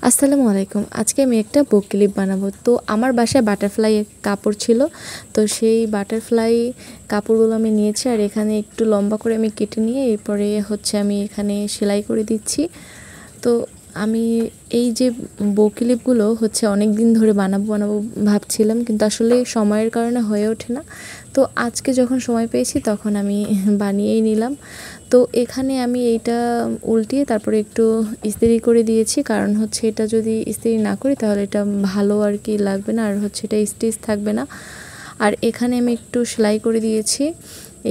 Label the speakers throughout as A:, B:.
A: আসসালামু আলাইকুম। আজকে আমি একটা বুক ক্লিপ বানাবো। তো আমার বাসায় বাটারফ্লাই কাপড় ছিল। তো সেই বাটারফ্লাই কাপড়গুলো আমি নিয়েছি আর এখানে একটু লম্বা করে আমি কেটে নিয়ে এরপরে হচ্ছে আমি এখানে সেলাই করে দিচ্ছি। তো আমি এই যে বউ ক্লিপগুলো হচ্ছে অনেক দিন ধরে বানাবো ভাবছিলাম, কিন্তু আসলে সময়ের কারণে হয়ে ওঠে না। তো আজকে যখন সময় পেয়েছি তখন আমি বানিয়েই নিলাম। তো এখানে আমি এইটা উল্টিয়ে তারপরে একটু ইস্ত্রি করে দিয়েছি, কারণ হচ্ছে এটা যদি ইস্ত্রি না করি তাহলে এটা ভালো আর কি লাগবে না, আর হচ্ছে এটা স্টিচ থাকবে না। আর এখানে আমি একটু সেলাই করে দিয়েছি।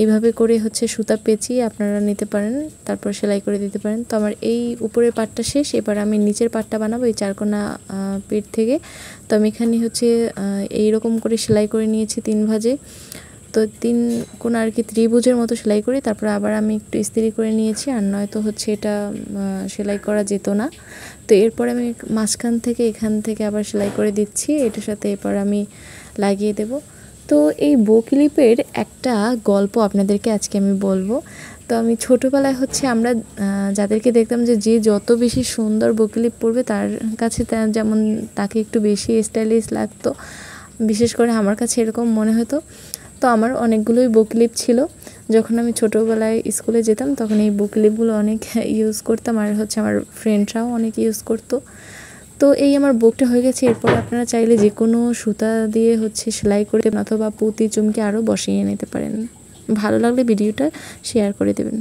A: এইভাবে করে হচ্ছে সুতা পেঁচিয়ে আপনারা নিতে পারেন, তারপর সেলাই করে দিতে পারেন। তো আমার এই উপরের পাটটা শেষ, এবার আমি নিচের পাটটা বানাবো এই চারকোনা পেট থেকে। তো আমি এখানে হচ্ছে এইরকম করে সেলাই করে নিয়েছি 3 ভাঁজে। তো 3 কোণ আর কি ত্রিভুজের মতো সেলাই করি, তারপর আবার আমি একটু ইস্ত্রি করে নিয়েছি, আর নয়তো হচ্ছে এটা সেলাই করা যেত না। তো এরপর আমি মাঝখান থেকে এখান থেকে আবার সেলাই করে দিচ্ছি এটার সাথে, এরপর আমি লাগিয়ে দেব। তো এই বউ ক্লিপের একটা গল্প আপনাদেরকে আজকে আমি বলবো। তো আমি ছোটোবেলায় হচ্ছে আমরা যাদেরকে দেখতাম যে যত বেশি সুন্দর বউ ক্লিপ পরবে তার কাছে যেমন তাকে একটু বেশি স্টাইলিশ লাগতো, বিশেষ করে আমার কাছে এরকম মনে হতো। তো আমার অনেকগুলোই বউ ক্লিপ ছিল। যখন আমি ছোটোবেলায় স্কুলে যেতাম তখন এই বউ ক্লিপগুলো অনেক ইউজ করতাম, আর হচ্ছে আমার ফ্রেন্ডরাও অনেক ইউজ করতো। তো এই আমার বুকটা হয়ে গেছে। এরপর আপনারা চাইলে যে কোনো সুতা দিয়ে হচ্ছে সেলাই করে অথবা পুঁতি চুমকি আরও বসিয়ে নিতে পারেন। ভালো লাগলে ভিডিওটা শেয়ার করে দেবেন।